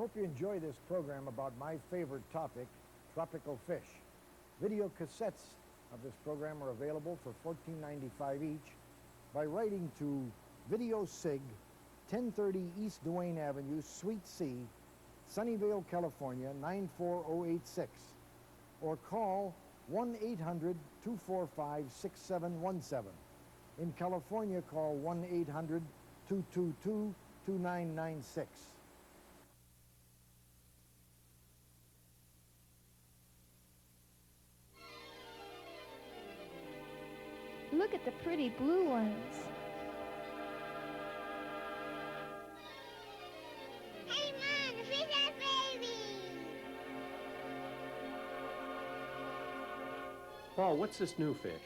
hope you enjoy this program about my favorite topic, tropical fish. Video cassettes of this program are available for $14.95 each by writing to Video Sig, 1030 East Duane Avenue, Suite C, Sunnyvale, California, 94086, or call 1-800-245-6717. In California, call 1-800-222-2996. Look at the pretty blue ones. Hey, Mom, the fish are baby. Paul, what's this new fish?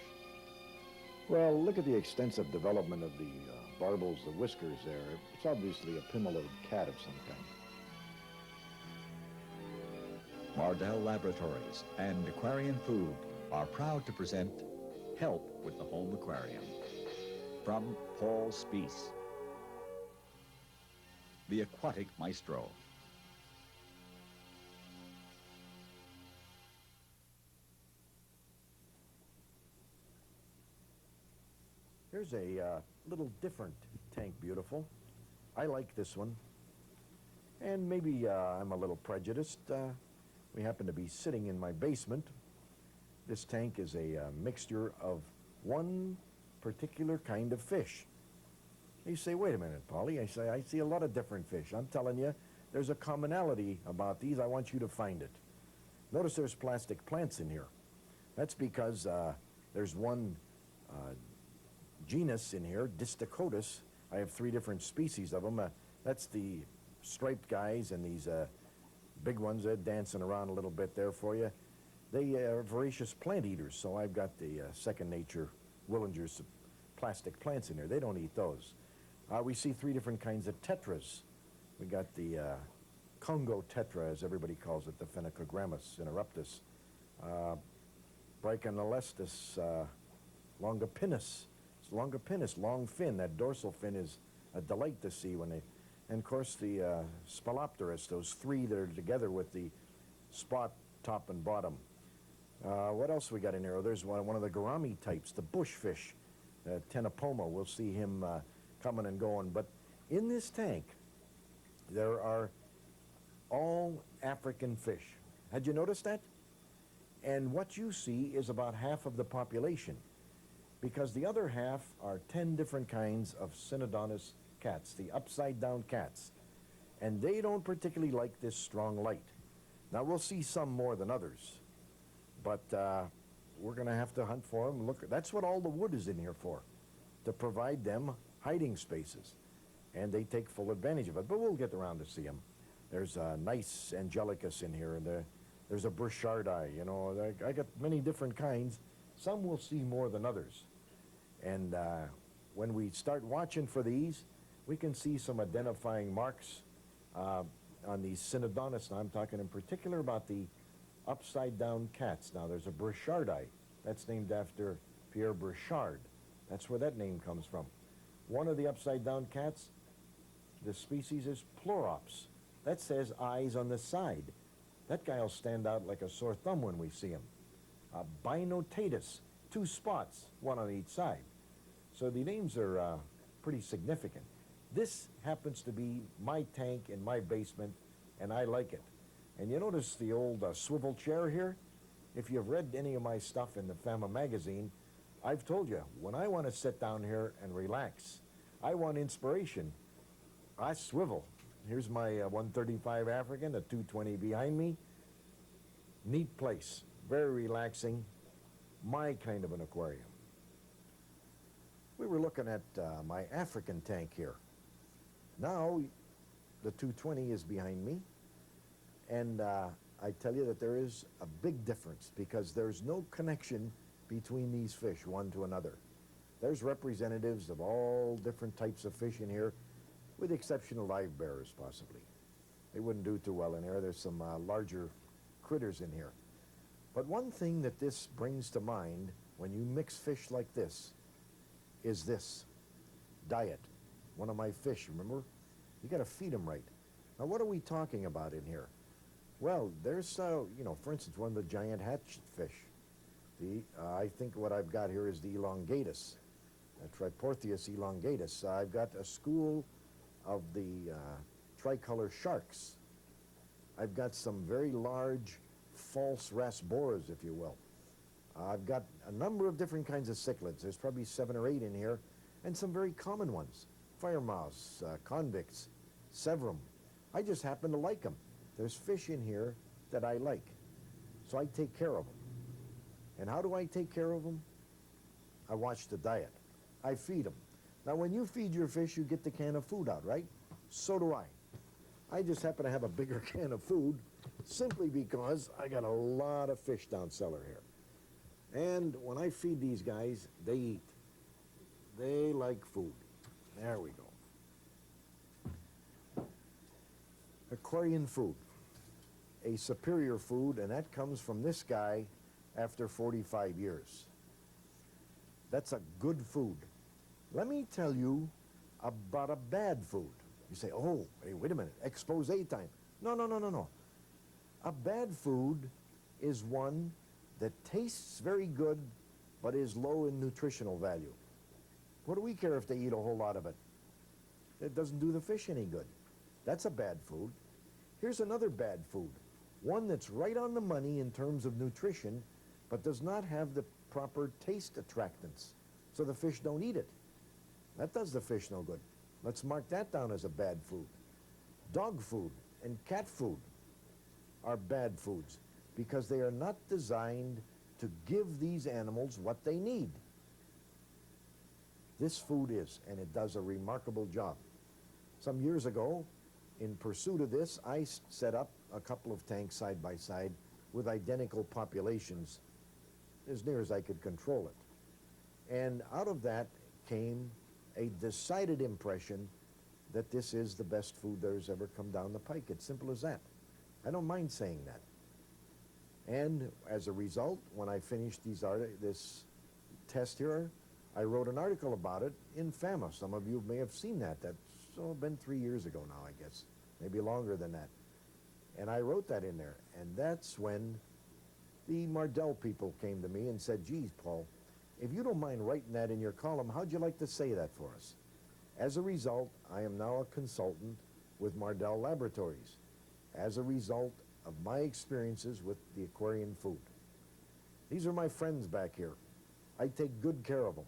Well, look at the extensive development of the barbels, the whiskers there. It's obviously a pimelode cat of some kind. Mardell Laboratories and Aquarian Food are proud to present Help with the Home Aquarium from Paul Speece, the Aquatic Maestro. Here's a little different tank, beautiful. I like this one. And maybe I'm a little prejudiced. We happen to be sitting in my basement. This tank is a mixture of one particular kind of fish. You say, wait a minute, Polly. I say, I see a lot of different fish. I'm telling you, there's a commonality about these. I want you to find it. Notice there's plastic plants in here. That's because there's one genus in here, Distichotis. I have 3 different species of them. That's the striped guys, and these big ones, they're dancing around a little bit there for you. They are voracious plant eaters, so I've got the Second Nature Willinger's plastic plants in there. They don't eat those. We see 3 different kinds of tetras. We got the Congo tetra, as everybody calls it, the Phenacogrammus interruptus. Brachynolestis longopinus. It's longopinus, long fin. That dorsal fin is a delight to see when they... And, of course, the Spalopterus, those 3 that are together with the spot top and bottom. What else we got in here? Oh, there's one of the gourami types, the bushfish, Tenopoma. We'll see him coming and going. But in this tank, there are all African fish. Had you noticed that? And what you see is about half of the population, because the other half are 10 different kinds of Synodontis cats, the upside-down cats. And they don't particularly like this strong light. Now, we'll see some more than others, but we're going to have to hunt for them. Look, that's what all the wood is in here for, to provide them hiding spaces, and they take full advantage of it. But we'll get around to see them. There's a nice Angelicus in here, and there's a Burchardi. You know, I got many different kinds. Some we'll see more than others. And when we start watching for these, we can see some identifying marks on these Synodontis. Now, I'm talking in particular about the upside-down cats. Now, there's a Burchardi. That's named after Pierre Burchard. That's where that name comes from. One of the upside-down cats, the species is Pleurops. That says eyes on the side. That guy will stand out like a sore thumb when we see him. Binotatus, 2 spots, 1 on each side. So the names are pretty significant. This happens to be my tank in my basement, and I like it. And you notice the old swivel chair here? If you've read any of my stuff in the Fama magazine, I've told you, when I want to sit down here and relax, I want inspiration, I swivel. Here's my 135 African, a 220 behind me. Neat place, very relaxing, my kind of an aquarium. We were looking at my African tank here. Now, the 220 is behind me, and I tell you that there is a big difference, because there's no connection between these fish, one to another. There's representatives of all different types of fish in here, with the exception of live bearers, possibly. They wouldn't do too well in here. There's some larger critters in here. But one thing that this brings to mind when you mix fish like this is this, diet. One of my fish, remember? You got to feed them right. Now, what are we talking about in here? Well, there's, you know, for instance, one of the giant hatchet fish. I think what I've got here is the elongatus, Triportheus elongatus. I've got a school of the tricolor sharks. I've got some very large false rasboras, if you will. I've got a number of different kinds of cichlids. There's probably 7 or 8 in here, and some very common ones. Fire mouse, convicts, severum. I just happen to like them. There's fish in here that I like, so I take care of them. And how do I take care of them? I watch the diet. I feed them. Now, when you feed your fish, you get the can of food out, right? So do I. I just happen to have a bigger can of food simply because I got a lot of fish down cellar here. And when I feed these guys, they eat. They like food. There we go. Aquarian food. A superior food, and that comes from this guy after 45 years. That's a good food. Let me tell you about a bad food. You say, oh, hey, wait a minute, expose time. No, no, no, no, no. A bad food is one that tastes very good, but is low in nutritional value. What do we care if they eat a whole lot of it? It doesn't do the fish any good. That's a bad food. Here's another bad food. One that's right on the money in terms of nutrition, but does not have the proper taste attractants, so the fish don't eat it. That does the fish no good. Let's mark that down as a bad food. Dog food and cat food are bad foods because they are not designed to give these animals what they need. This food is, and it does a remarkable job. Some years ago, in pursuit of this, I set up a couple of tanks side by side with identical populations as near as I could control it. And out of that came a decided impression that this is the best food there's ever come down the pike. It's simple as that. I don't mind saying that. And as a result, when I finished this test here, I wrote an article about it in FAMA. Some of you may have seen that. That's been 3 years ago now, I guess. Maybe longer than that. And I wrote that in there. And that's when the Mardell people came to me and said, geez, Paul, if you don't mind writing that in your column, how'd you like to say that for us? As a result, I am now a consultant with Mardell Laboratories as a result of my experiences with the aquarian food. These are my friends back here. I take good care of them.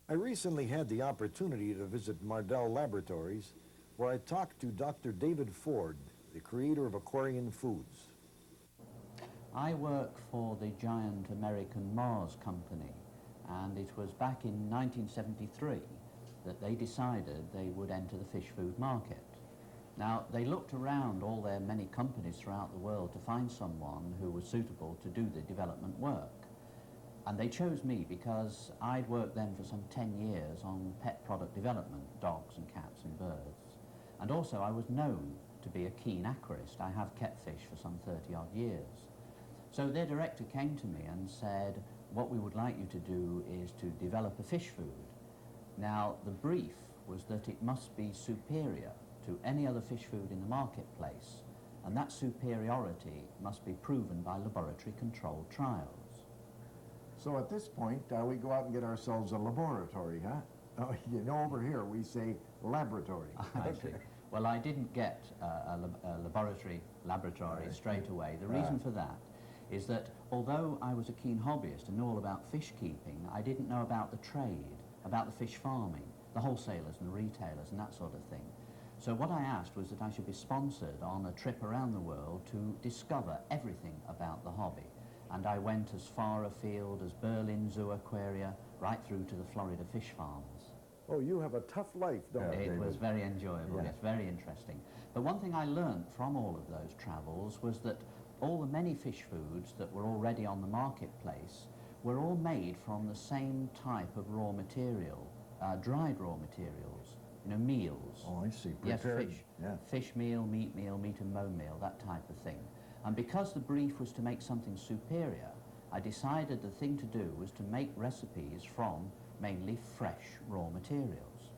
I recently had the opportunity to visit Mardell Laboratories, where I talked to Dr. David Ford, the creator of Aquarian Foods. I work for the giant American Mars company, and it was back in 1973 that they decided they would enter the fish food market. Now, they looked around all their many companies throughout the world to find someone who was suitable to do the development work. And they chose me because I'd worked then for some 10 years on pet product development, dogs and cats and birds. And also I was known to be a keen aquarist. I have kept fish for some 30-odd years. So their director came to me and said, what we would like you to do is to develop a fish food. Now, the brief was that it must be superior to any other fish food in the marketplace, and that superiority must be proven by laboratory-controlled trials. So at this point, we go out and get ourselves a laboratory, huh? Oh, you know, over here we say laboratory. I see. Well, I didn't get a laboratory straight away. The reason for that is that although I was a keen hobbyist and knew all about fish keeping, I didn't know about the trade, about the fish farming, the wholesalers and the retailers and that sort of thing. So what I asked was that I should be sponsored on a trip around the world to discover everything about the hobby. And I went as far afield as Berlin Zoo Aquaria, right through to the Florida fish farms. Oh, you have a tough life, don't you? It was very enjoyable, yes, very interesting. But one thing I learned from all of those travels was that all the many fish foods that were already on the marketplace were all made from the same type of raw material, dried raw materials, you know, meals. Oh, I see. Prepared, yes, fish meal, meat and bone meal, that type of thing. And because the brief was to make something superior, I decided the thing to do was to make recipes from mainly fresh raw materials.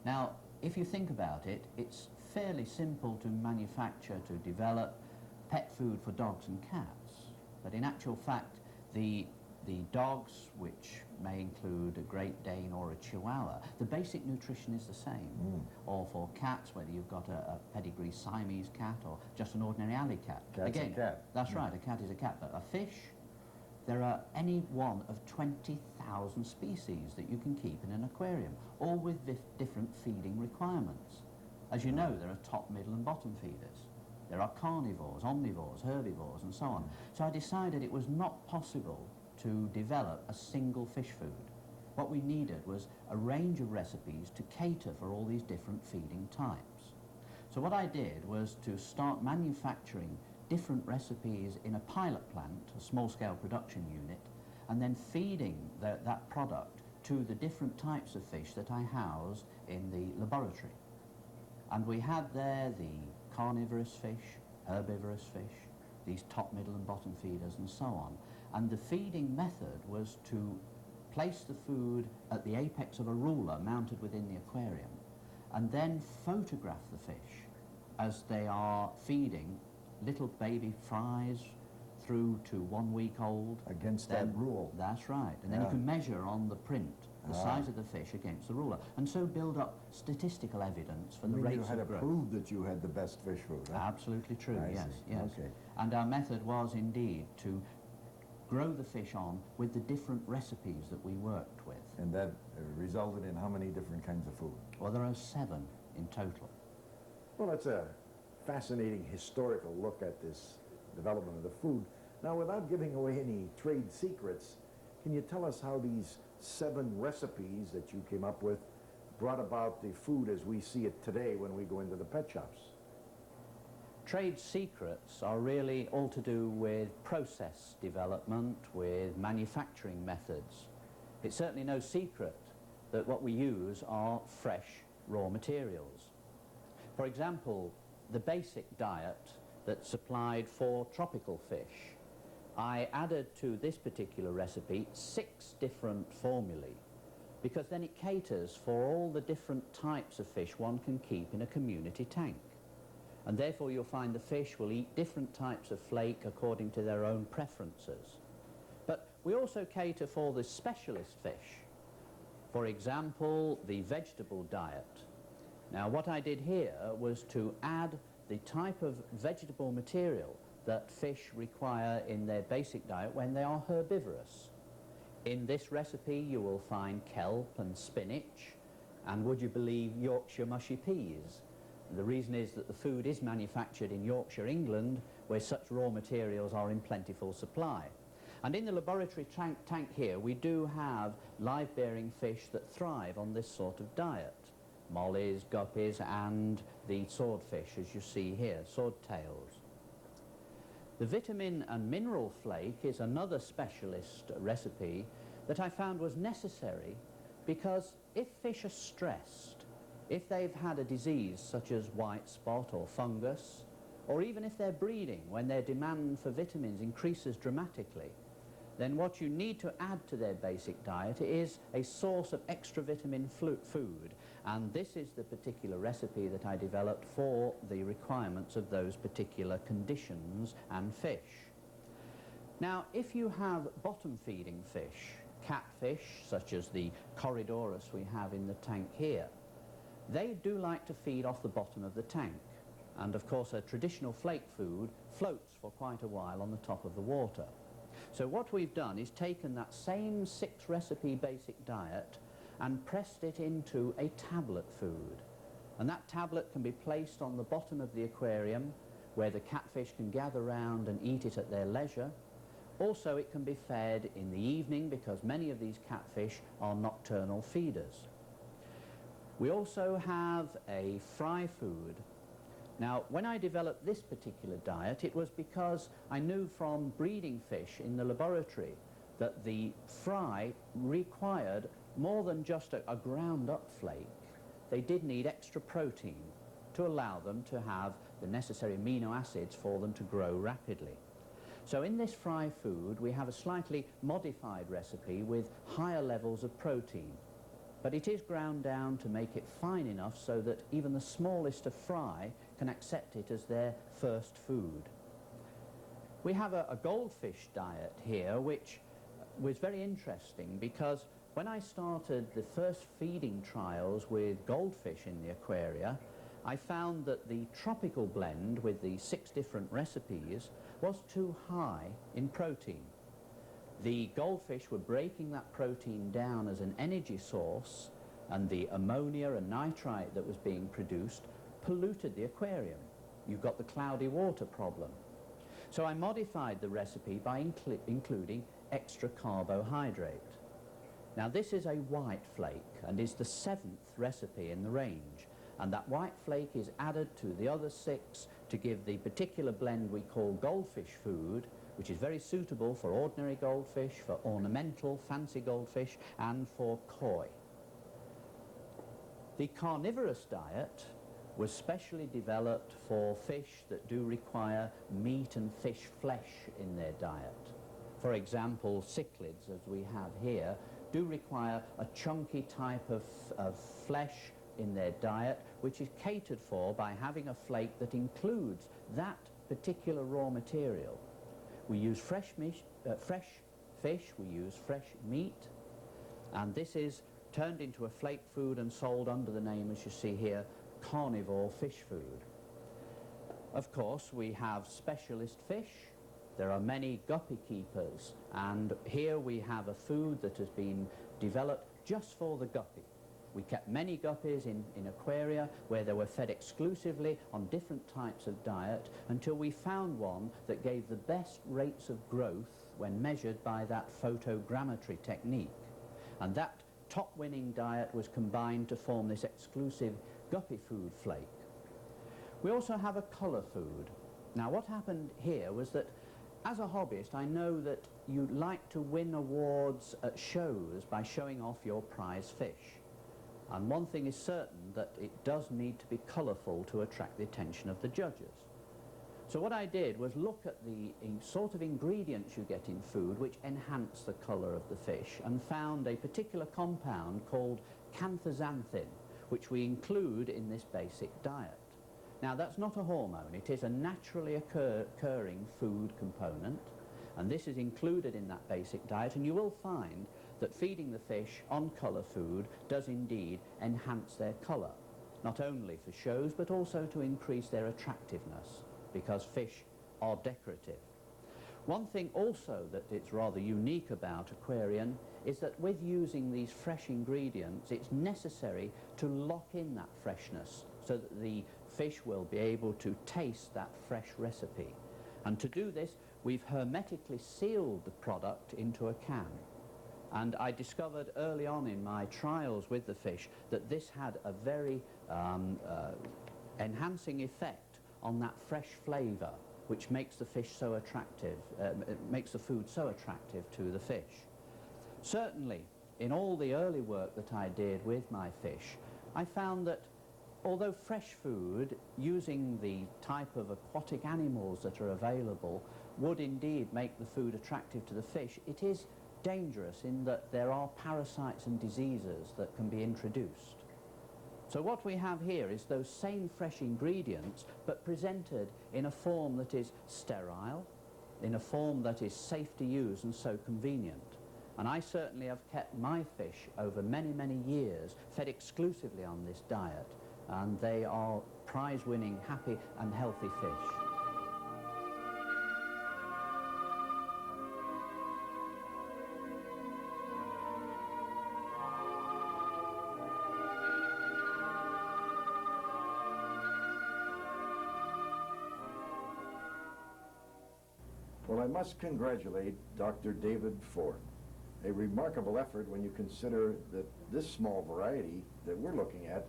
Now, if you think about it, it's fairly simple to manufacture, to develop pet food for dogs and cats. But in actual fact, the dogs, which may include a Great Dane or a Chihuahua, the basic nutrition is the same. Or for cats, whether you've got a pedigree Siamese cat or just an ordinary alley cat. Cat's a cat. That's right, a cat is a cat. But a fish, there are any one of 20,000 species that you can keep in an aquarium, all with different feeding requirements. As you know, there are top, middle and bottom feeders. There are carnivores, omnivores, herbivores and so on. So I decided it was not possible to develop a single fish food. What we needed was a range of recipes to cater for all these different feeding types. So what I did was to start manufacturing different recipes in a pilot plant, a small-scale production unit, and then feeding that product to the different types of fish that I housed in the laboratory. And we had there the carnivorous fish, herbivorous fish, these top, middle and bottom feeders and so on. And the feeding method was to place the food at the apex of a ruler mounted within the aquarium and then photograph the fish as they are feeding little baby fries through to 1 week old. Against that rule. That's right. And then you can measure on the print the size of the fish against the ruler, and so build up statistical evidence for the rates of growth. You had to prove that you had the best fish food, huh? Absolutely true, yes. Okay. And our method was indeed to grow the fish on with the different recipes that we worked with. And that resulted in how many different kinds of food? Well, there are 7 in total. Well, that's a fascinating historical look at this development of the food. Now, without giving away any trade secrets, can you tell us how these 7 recipes that you came up with brought about the food as we see it today when we go into the pet shops? Trade secrets are really all to do with process development, with manufacturing methods. It's certainly no secret that what we use are fresh raw materials. For example, the basic diet that supplied for tropical fish, I added to this particular recipe 6 different formulae, because then it caters for all the different types of fish one can keep in a community tank. And therefore you'll find the fish will eat different types of flake according to their own preferences. But we also cater for the specialist fish. For example, the vegetable diet. Now what I did here was to add the type of vegetable material that fish require in their basic diet when they are herbivorous. In this recipe you will find kelp and spinach, and would you believe Yorkshire mushy peas. The reason is that the food is manufactured in Yorkshire, England, where such raw materials are in plentiful supply. And in the laboratory tank here we do have live-bearing fish that thrive on this sort of diet. Mollies, guppies and the swordfish, as you see here, swordtails. The vitamin and mineral flake is another specialist recipe that I found was necessary because if fish are stressed, if they've had a disease such as white spot or fungus, or even if they're breeding when their demand for vitamins increases dramatically, then what you need to add to their basic diet is a source of extra vitamin food, and this is the particular recipe that I developed for the requirements of those particular conditions and fish. Now, if you have bottom-feeding fish, catfish, such as the Corridorus we have in the tank here, they do like to feed off the bottom of the tank, and of course a traditional flake food floats for quite a while on the top of the water. So what we've done is taken that same 6 recipe basic diet and pressed it into a tablet food. And that tablet can be placed on the bottom of the aquarium where the catfish can gather round and eat it at their leisure. Also it can be fed in the evening because many of these catfish are nocturnal feeders. We also have a fry food. Now, when I developed this particular diet, it was because I knew from breeding fish in the laboratory that the fry required more than just a ground-up flake. They did need extra protein to allow them to have the necessary amino acids for them to grow rapidly. So in this fry food, we have a slightly modified recipe with higher levels of protein. but it is ground down to make it fine enough so that even the smallest of fry can accept it as their first food. We have a goldfish diet here, which was very interesting because when I started the first feeding trials with goldfish in the aquaria, I found that the tropical blend with the 6 different recipes was too high in protein. The goldfish were breaking that protein down as an energy source, and the ammonia and nitrite that was being produced polluted the aquarium. You've got the cloudy water problem. So I modified the recipe by including extra carbohydrate. Now this is a white flake and is the 7th recipe in the range, and that white flake is added to the other 6 to give the particular blend we call goldfish food, which is very suitable for ordinary goldfish, for ornamental, fancy goldfish, and for koi. The carnivorous diet was specially developed for fish that do require meat and fish flesh in their diet. For example, cichlids, as we have here, do require a chunky type of flesh in their diet, which is catered for by having a flake that includes that particular raw material. We use fresh fish, we use fresh meat, and this is turned into a flake food and sold under the name, as you see here, carnivore fish food. Of course, we have specialist fish. There are many guppy keepers, and here we have a food that has been developed just for the guppy. We kept many guppies in aquaria where they were fed exclusively on different types of diet until we found one that gave the best rates of growth when measured by that photogrammetry technique. And that top-winning diet was combined to form this exclusive guppy food flake. We also have a colour food. Now what happened here was that as a hobbyist, I know that you like to win awards at shows by showing off your prize fish. And one thing is certain, that it does need to be colourful to attract the attention of the judges. So what I did was look at the sort of ingredients you get in food which enhance the colour of the fish, and found a particular compound called canthaxanthin, which we include in this basic diet. Now that's not a hormone, it is a naturally occurring food component, and this is included in that basic diet, and you will find that feeding the fish on colour food does indeed enhance their colour, not only for shows but also to increase their attractiveness, because fish are decorative. One thing also that it's rather unique about aquarium is that with using these fresh ingredients, it's necessary to lock in that freshness so that the fish will be able to taste that fresh recipe. And to do this, we've hermetically sealed the product into a can. And I discovered early on in my trials with the fish that this had a very enhancing effect on that fresh flavour, which makes the fish so attractive, makes the food so attractive to the fish. Certainly, in all the early work that I did with my fish, I found that although fresh food, using the type of aquatic animals that are available, would indeed make the food attractive to the fish, it is dangerous in that there are parasites and diseases that can be introduced. So what we have here is those same fresh ingredients, but presented in a form that is sterile, in a form that is safe to use and so convenient. And I certainly have kept my fish over many, many years fed exclusively on this diet, and they are prize-winning, happy and healthy fish. Well, I must congratulate Dr. David Ford. A remarkable effort when you consider that this small variety that we're looking at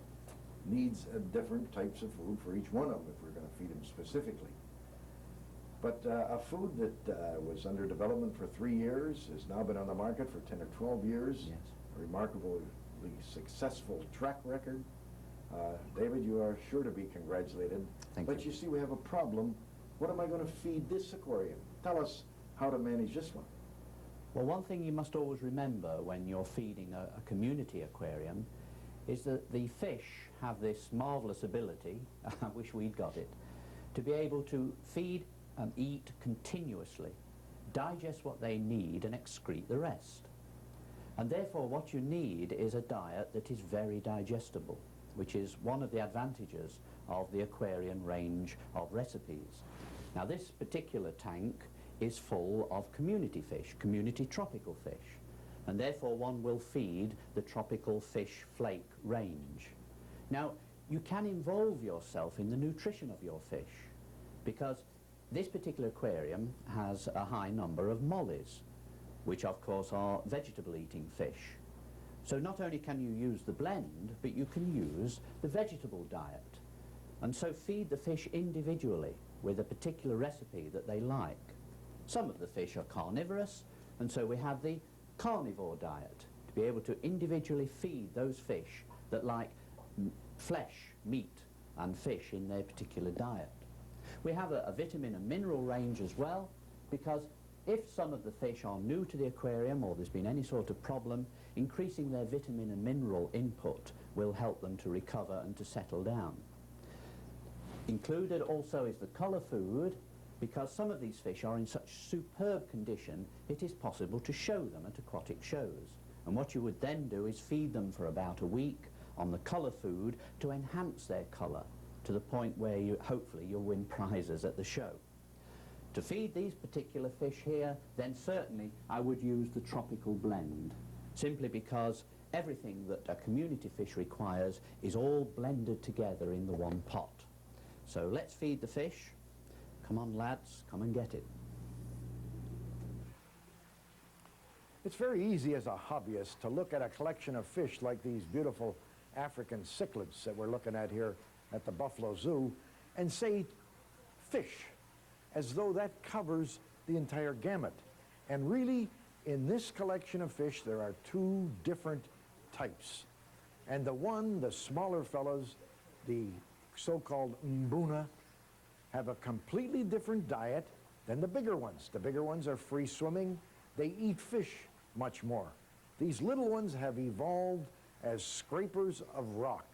needs different types of food for each one of them if we're going to feed them specifically. But a food that was under development for 3 years has now been on the market for 10 or 12 years. Yes. A remarkably successful track record. David, you are sure to be congratulated. Thank but you. You see, we have a problem. What am I going to feed this aquarium? Tell us how to manage this one. Well, one thing you must always remember when you're feeding a community aquarium is that the fish have this marvellous ability, I wish we'd got it, to be able to feed and eat continuously, digest what they need and excrete the rest. And therefore what you need is a diet that is very digestible, which is one of the advantages of the aquarium range of recipes. Now this particular tank is full of community fish, community tropical fish, and therefore one will feed the tropical fish flake range. Now you can involve yourself in the nutrition of your fish because this particular aquarium has a high number of mollies, which of course are vegetable eating fish. So not only can you use the blend, but you can use the vegetable diet. And so feed the fish individually with a particular recipe that they like. Some of the fish are carnivorous, and so we have the carnivore diet, to be able to individually feed those fish that like flesh, meat and fish in their particular diet. We have a vitamin and mineral range as well, because if some of the fish are new to the aquarium or there's been any sort of problem, increasing their vitamin and mineral input will help them to recover and to settle down. Included also is the colour food, because some of these fish are in such superb condition it is possible to show them at aquatic shows. And what you would then do is feed them for about a week on the colour food to enhance their colour to the point where hopefully you'll win prizes at the show. To feed these particular fish here, then certainly I would use the tropical blend, simply because everything that a community fish requires is all blended together in the one pot. So let's feed the fish. Come on lads, come and get it. It's very easy as a hobbyist to look at a collection of fish like these beautiful African cichlids that we're looking at here at the Buffalo Zoo and say fish, as though that covers the entire gamut. And really, in this collection of fish, there are two different types. And the smaller fellows, the so-called mbuna, have a completely different diet than the bigger ones. The bigger ones are free swimming. They eat fish much more. These little ones have evolved as scrapers of rock.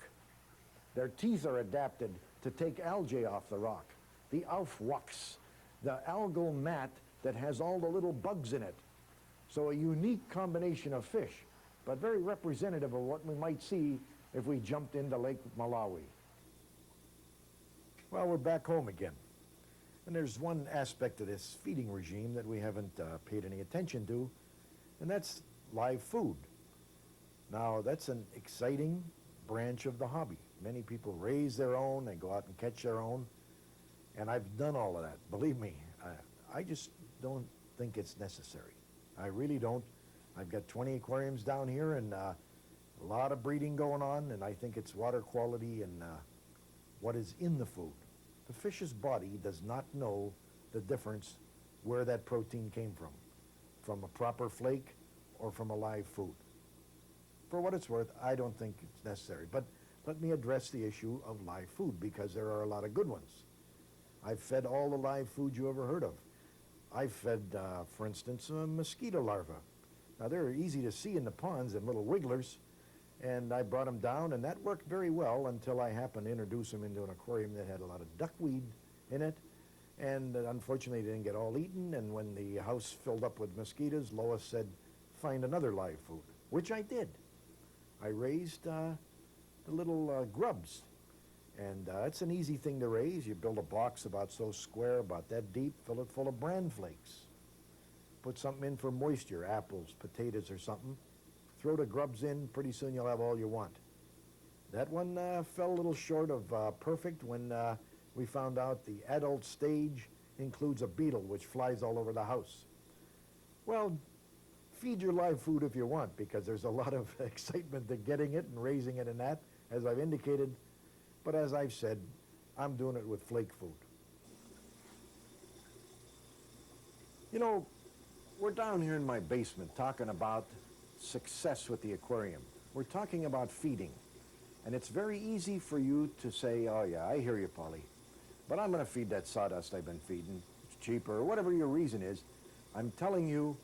Their teeth are adapted to take algae off the rock. The aufwachs, the algal mat that has all the little bugs in it. So a unique combination of fish, but very representative of what we might see if we jumped into Lake Malawi. Well, we're back home again. And there's one aspect of this feeding regime that we haven't paid any attention to, and that's live food. Now, that's an exciting branch of the hobby. Many people raise their own, they go out and catch their own, and I've done all of that. Believe me, I just don't think it's necessary. I really don't. I've got 20 aquariums down here and a lot of breeding going on, and I think it's water quality and what is in the food. The fish's body does not know the difference where that protein came from a proper flake or from a live food. For what it's worth, I don't think it's necessary. But let me address the issue of live food, because there are a lot of good ones. I've fed all the live food you ever heard of. I've fed, for instance, mosquito larvae. Now, they're easy to see in the ponds, and little wigglers, and I brought them down, and that worked very well until I happened to introduce them into an aquarium that had a lot of duckweed in it, and unfortunately they didn't get all eaten, and when the house filled up with mosquitoes, Lois said, find another live food, which I did. I raised the little grubs, and it's an easy thing to raise. You build a box about so square, about that deep, fill it full of bran flakes. Put something in for moisture, apples, potatoes or something. Throw the grubs in, pretty soon you'll have all you want. That one fell a little short of perfect when we found out the adult stage includes a beetle which flies all over the house. Well, feed your live food if you want, because there's a lot of excitement to getting it and raising it and that, as I've indicated. But as I've said, I'm doing it with flake food. You know, we're down here in my basement talking about success with the aquarium. We're talking about feeding. And it's very easy for you to say, oh yeah, I hear you, Polly, but I'm going to feed that sawdust I've been feeding. It's cheaper, or whatever your reason is. I'm telling you,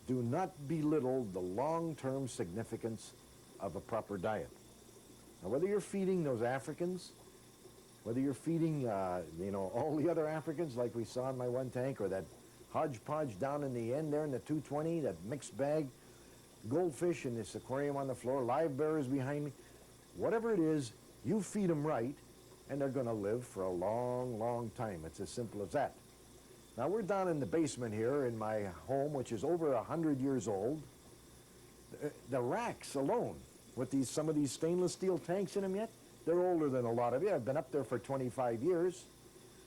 do not belittle the long-term significance of a proper diet. Now, whether you're feeding those Africans, whether you're feeding, you know, all the other Africans like we saw in my one tank, or that hodgepodge down in the end there in the 220, that mixed bag, goldfish in this aquarium on the floor, live bearers behind me, whatever it is, you feed them right, and they're going to live for a long, long time. It's as simple as that. Now, we're down in the basement here in my home, which is over 100 years old. The racks alone, with some of these stainless steel tanks in them yet, they're older than a lot of you. I've been up there for 25 years.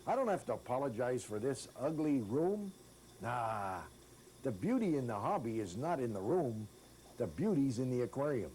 I don't have to apologize for this ugly room. Nah, the beauty in the hobby is not in the room. The beauty's in the aquarium.